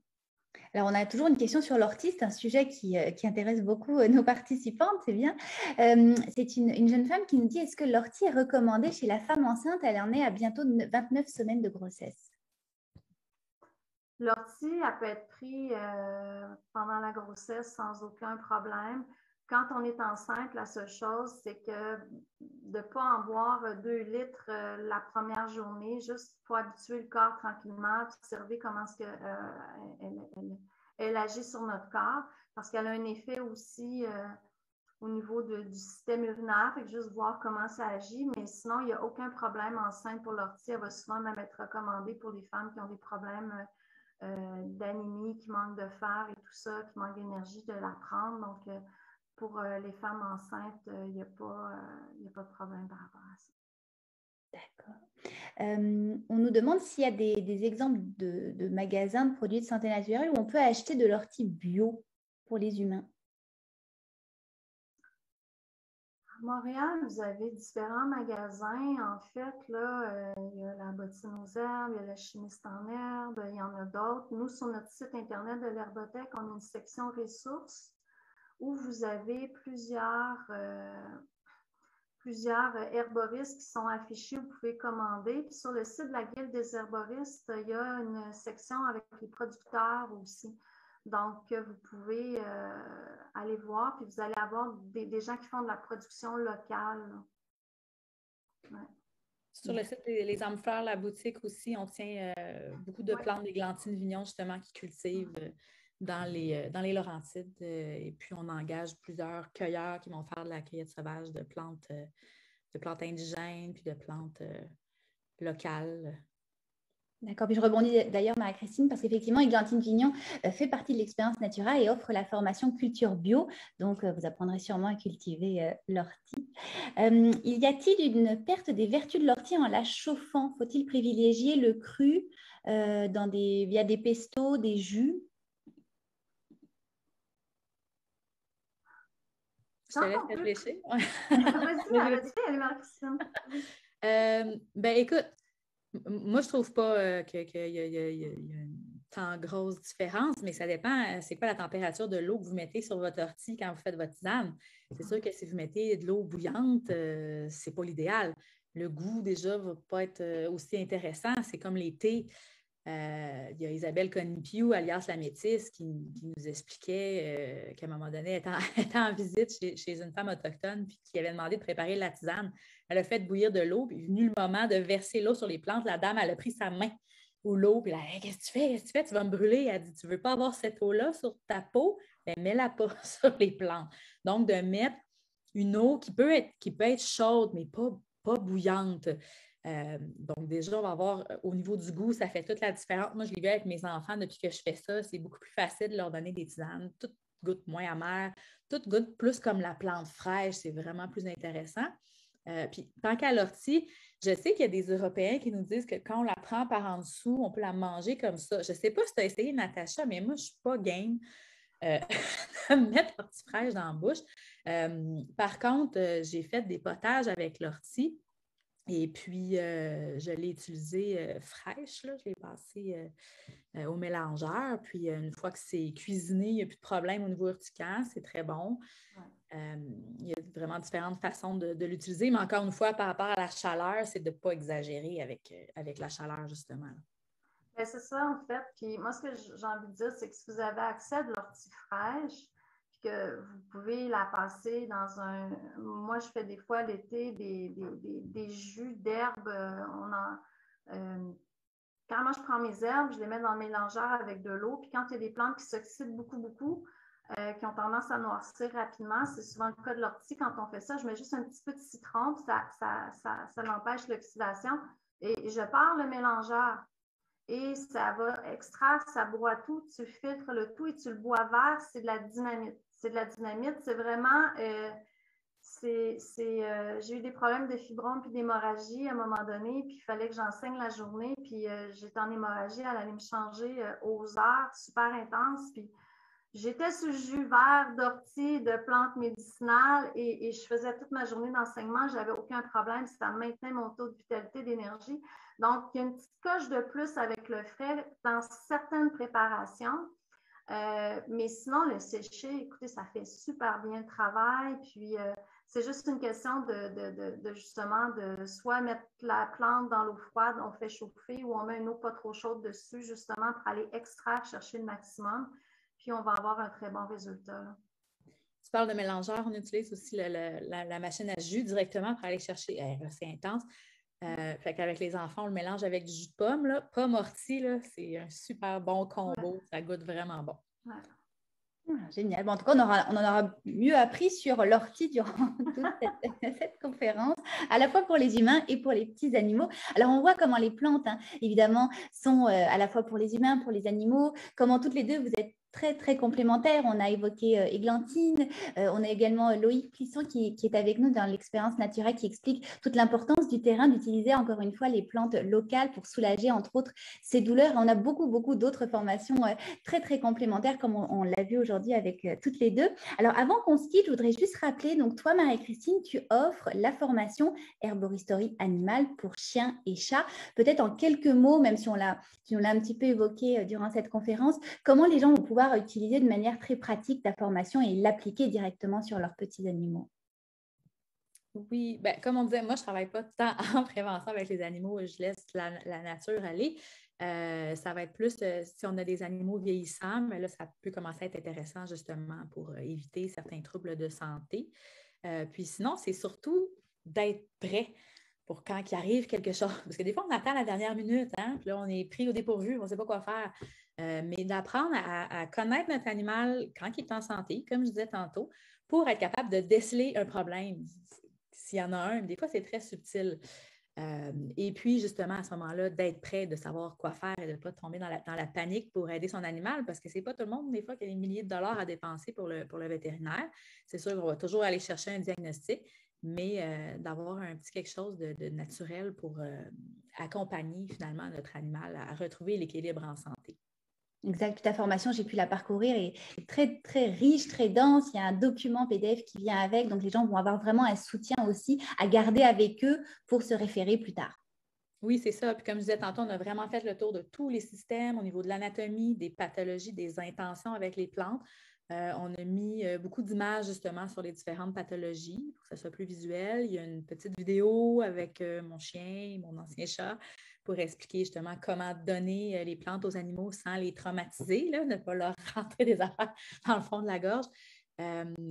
Alors, on a toujours une question sur l'ortie, c'est un sujet qui intéresse beaucoup nos participantes, c'est bien. C'est une jeune femme qui nous dit, est-ce que l'ortie est recommandée chez la femme enceinte? Elle en est à bientôt 29 semaines de grossesse. L'ortie, elle peut être prise pendant la grossesse sans aucun problème. Quand on est enceinte, la seule chose, c'est que de ne pas en boire 2 litres la première journée, juste pour habituer le corps tranquillement, observer comment elle agit sur notre corps, parce qu'elle a un effet aussi au niveau du système urinaire, fait que juste voir comment ça agit, mais sinon, il n'y a aucun problème enceinte pour l'ortie. Elle va souvent même être recommandée pour les femmes qui ont des problèmes d'anémie, qui manquent de fer et tout ça, qui manquent d'énergie, de la prendre. Donc, pour les femmes enceintes, il n'y a pas de problème par rapport à ça. D'accord. On nous demande s'il y a des exemples de magasins de produits de santé naturelle où on peut acheter de l'ortie bio pour les humains. À Montréal, vous avez différents magasins. En fait, là, il y a la bottine aux herbes, il y a la chimiste en herbe, il y en a d'autres. Nous, sur notre site Internet de l'Herbothèque, on a une section ressources où vous avez plusieurs herboristes qui sont affichés, vous pouvez commander. Puis sur le site de la Guilde des herboristes, il y a une section avec les producteurs aussi. Donc, vous pouvez aller voir, puis vous allez avoir des gens qui font de la production locale. Ouais. Sur le site Les Âmes Fleurs, la boutique aussi, on tient beaucoup de plantes d'Églantine Vignon, justement, qui cultivent dans les Laurentides. Et puis, on engage plusieurs cueilleurs qui vont faire de la cueillette sauvage de plantes indigènes, puis de plantes locales. D'accord, puis je rebondis d'ailleurs, Marie-Christine, parce qu'effectivement, Églantine Vignon fait partie de l'expérience Natura et offre la formation culture bio. Donc, vous apprendrez sûrement à cultiver l'ortie. Y a-t-il une perte des vertus de l'ortie en la chauffant? Faut-il privilégier le cru via des pestos, des jus? Je te laisse réfléchir. Vas-y, allez, Marie-Christine. Ben, écoute, moi, je trouve pas qu'il y a une tant grosse différence, mais ça dépend, c'est quoi la température de l'eau que vous mettez sur votre ortie quand vous faites votre tisane. C'est sûr que si vous mettez de l'eau bouillante, c'est pas l'idéal. Le goût, déjà, va pas être aussi intéressant. C'est comme les thés. Il y a Isabelle Conipiou, alias la métisse, qui nous expliquait qu'à un moment donné, elle était en visite chez une femme autochtone puis qui avait demandé de préparer la tisane. Elle a fait bouillir de l'eau, puis venu le moment de verser l'eau sur les plantes, la dame, elle a pris sa main ou l'eau, puis elle a dit hey, qu'est-ce que tu fais? Qu'est-ce que tu fais? Tu vas me brûler. Elle a dit tu ne veux pas avoir cette eau-là sur ta peau? Ben, mets-la pas sur les plantes. Donc, de mettre une eau qui peut être chaude, mais pas bouillante. Donc, déjà, on va voir au niveau du goût, ça fait toute la différence. Moi, je l'ai vu avec mes enfants depuis que je fais ça. C'est beaucoup plus facile de leur donner des tisanes. Tout goûte moins amer, tout goûte plus comme la plante fraîche. C'est vraiment plus intéressant. Puis, tant qu'à l'ortie, je sais qu'il y a des Européens qui nous disent que quand on la prend par en dessous, on peut la manger comme ça. Je ne sais pas si tu as essayé, Natacha, mais moi, je ne suis pas game de mettre l'ortie fraîche dans la bouche. Par contre, j'ai fait des potages avec l'ortie. Et puis, je l'ai utilisée fraîche, là. Je l'ai passée au mélangeur. Puis, une fois que c'est cuisiné, il n'y a plus de problème au niveau urticant. C'est très bon. Il y a vraiment différentes façons de l'utiliser. Mais encore une fois, par rapport à la chaleur, c'est de ne pas exagérer avec la chaleur, justement. Ben, c'est ça, en fait. Puis moi, ce que j'ai envie de dire, c'est que si vous avez accès à de l'ortie fraîche, que vous pouvez la passer dans un... Moi, je fais des fois l'été des jus d'herbes. Quand moi, je prends mes herbes, je les mets dans le mélangeur avec de l'eau. Puis quand il y a des plantes qui s'oxydent beaucoup, qui ont tendance à noircir rapidement, c'est souvent le cas de l'ortie. Quand on fait ça, je mets juste un petit peu de citron, puis ça l'empêche l'oxydation. Et je pars le mélangeur. Et ça va extraire, ça broie tout, tu filtres le tout et tu le bois vert, c'est de la dynamite. C'est de la dynamite, c'est vraiment, j'ai eu des problèmes de fibromes puis d'hémorragie à un moment donné, puis il fallait que j'enseigne la journée, puis j'étais en hémorragie, elle allait me changer aux heures, super intense, puis j'étais sous le jus vert d'ortie, de plantes médicinales et je faisais toute ma journée d'enseignement. Je n'avais aucun problème. Ça maintenait mon taux de vitalité, d'énergie. Donc, il y a une petite coche de plus avec le frais dans certaines préparations. Mais sinon, le séché, écoutez, ça fait super bien le travail. Puis, c'est juste une question justement de soit mettre la plante dans l'eau froide, on fait chauffer, ou on met une eau pas trop chaude dessus, justement, pour aller extraire, chercher le maximum. Puis, on va avoir un très bon résultat, là. Tu parles de mélangeur, on utilise aussi la machine à jus directement pour aller chercher. C'est intense. Fait qu'avec les enfants, on le mélange avec du jus de pomme, là, pomme ortie, là, c'est un super bon combo. Ouais. Ça goûte vraiment bon. Ouais. Génial. Bon, en tout cas, on en aura mieux appris sur l'ortie durant toute cette conférence, à la fois pour les humains et pour les petits animaux. Alors, on voit comment les plantes, hein, évidemment, sont à la fois pour les humains, pour les animaux, comment toutes les deux, vous êtes très, très complémentaires. On a évoqué Églantine, on a également Loïc Plisson qui est avec nous dans l'expérience naturelle qui explique toute l'importance du terrain, d'utiliser encore une fois les plantes locales pour soulager, entre autres, ces douleurs. On a beaucoup, beaucoup d'autres formations très, très complémentaires, comme on l'a vu aujourd'hui avec toutes les deux. Alors, avant qu'on se quitte, je voudrais juste rappeler, donc toi, Marie-Christine, tu offres la formation Herboristerie animale pour chiens et chats. Peut-être en quelques mots, même si on l'a un petit peu évoqué durant cette conférence, comment les gens vont pouvoir utiliser de manière très pratique ta formation et l'appliquer directement sur leurs petits animaux. Oui, ben, comme on disait, moi, je ne travaille pas tant en prévention avec les animaux, je laisse la nature aller. Ça va être plus si on a des animaux vieillissants, mais là, ça peut commencer à être intéressant justement pour éviter certains troubles de santé. Puis sinon, c'est surtout d'être prêt pour quand il arrive quelque chose. Parce que des fois, on attend la dernière minute, hein, puis là, on est pris au dépourvu, on ne sait pas quoi faire. Mais d'apprendre à connaître notre animal quand il est en santé, comme je disais tantôt, pour être capable de déceler un problème. S'il y en a un, des fois, c'est très subtil. Et puis, justement, à ce moment-là, d'être prêt, de savoir quoi faire et de ne pas tomber dans la panique pour aider son animal, parce que ce n'est pas tout le monde, des fois, qui a des milliers de dollars à dépenser pour le vétérinaire. C'est sûr qu'on va toujours aller chercher un diagnostic, mais d'avoir un petit quelque chose de naturel pour accompagner finalement notre animal à retrouver l'équilibre en santé. Exact, ta formation, j'ai pu la parcourir et très, très riche, très dense. Il y a un document PDF qui vient avec, donc les gens vont avoir vraiment un soutien aussi à garder avec eux pour se référer plus tard. Oui, c'est ça. Puis comme je disais tantôt, on a vraiment fait le tour de tous les systèmes au niveau de l'anatomie, des pathologies, des intentions avec les plantes. On a mis beaucoup d'images justement sur les différentes pathologies pour que ça soit plus visuel. Il y a une petite vidéo avec mon chien et mon ancien chat pour expliquer justement comment donner les plantes aux animaux sans les traumatiser, là, ne pas leur rentrer des affaires dans le fond de la gorge.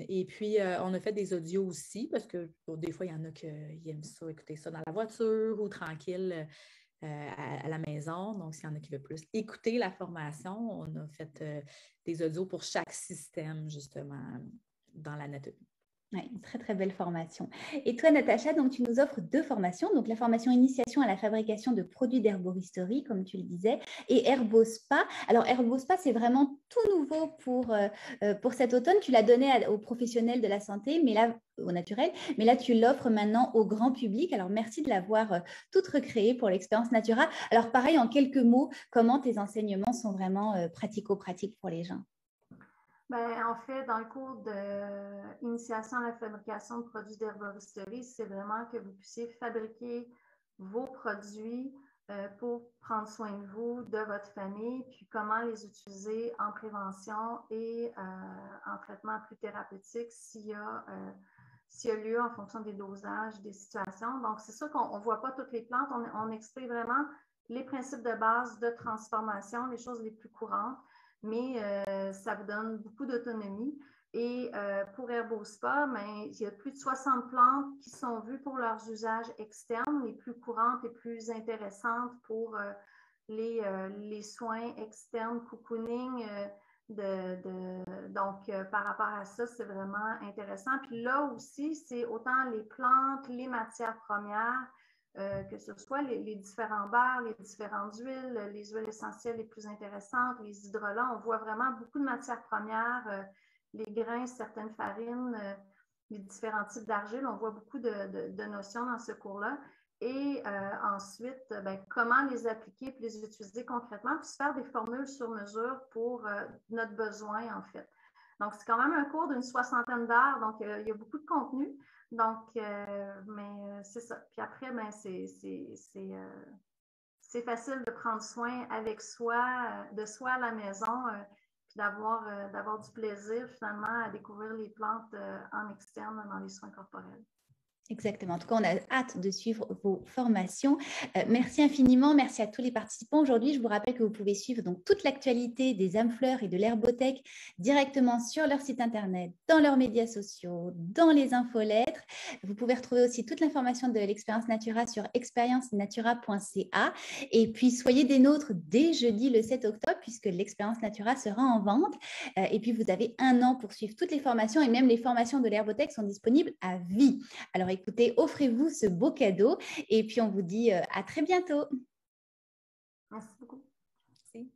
Et puis, on a fait des audios aussi parce que bon, des fois, il y en a qui aiment ça, écouter ça dans la voiture ou tranquille à la maison. Donc, s'il y en a qui veulent plus écouter la formation, on a fait des audios pour chaque système, justement, dans l'anatomie. Oui, une très, très belle formation. Et toi, Natacha, donc, tu nous offres deux formations. Donc, la formation initiation à la fabrication de produits d'herboristerie, comme tu le disais, et Herbospa. Alors, Herbospa, c'est vraiment tout nouveau pour cet automne. Tu l'as donné aux professionnels de la santé, mais là, au naturel. Mais là, tu l'offres maintenant au grand public. Alors, merci de l'avoir toute recréée pour l'expérience Natura. Alors, pareil, en quelques mots, comment tes enseignements sont vraiment pratico-pratiques pour les gens? En fait, dans le cours d'initiation à la fabrication de produits d'herboristerie, c'est vraiment que vous puissiez fabriquer vos produits pour prendre soin de vous, de votre famille, puis comment les utiliser en prévention et en traitement plus thérapeutique s'il y a lieu en fonction des dosages, des situations. Donc, c'est sûr qu'on ne voit pas toutes les plantes. On explique vraiment les principes de base de transformation, les choses les plus courantes, mais ça vous donne beaucoup d'autonomie. Et pour Herbospa, il y a plus de 60 plantes qui sont vues pour leurs usages externes, les plus courantes et plus intéressantes pour les soins externes, cocooning. Donc, par rapport à ça, c'est vraiment intéressant. Puis là aussi, c'est autant les plantes, les matières premières, que ce soit les différents beurres, les différentes huiles, les huiles essentielles les plus intéressantes, les hydrolats. On voit vraiment beaucoup de matières premières, les grains, certaines farines, les différents types d'argile. On voit beaucoup de notions dans ce cours-là. Et ensuite, comment les appliquer et les utiliser concrètement, puis se faire des formules sur mesure pour notre besoin, en fait. Donc, c'est quand même un cours d'une 60aine d'heures, donc il y a beaucoup de contenu. Donc, mais c'est ça. Puis après, c'est facile de prendre soin avec soi, de soi à la maison, puis d'avoir du plaisir finalement à découvrir les plantes en externe dans les soins corporels. Exactement. En tout cas, on a hâte de suivre vos formations. Merci infiniment. Merci à tous les participants. Aujourd'hui, je vous rappelle que vous pouvez suivre donc toute l'actualité des âmes fleurs et de l'herbothèque directement sur leur site internet, dans leurs médias sociaux, dans les infolettres. Vous pouvez retrouver aussi toute l'information de l'Expérience Natura sur expériencinatura.ca. Et puis, soyez des nôtres dès jeudi le 7 octobre, puisque l'Expérience Natura sera en vente. Et puis, vous avez 1 an pour suivre toutes les formations et même les formations de l'herbothèque sont disponibles à vie. Alors, écoutez, offrez-vous ce beau cadeau et puis on vous dit à très bientôt. Merci beaucoup. Merci.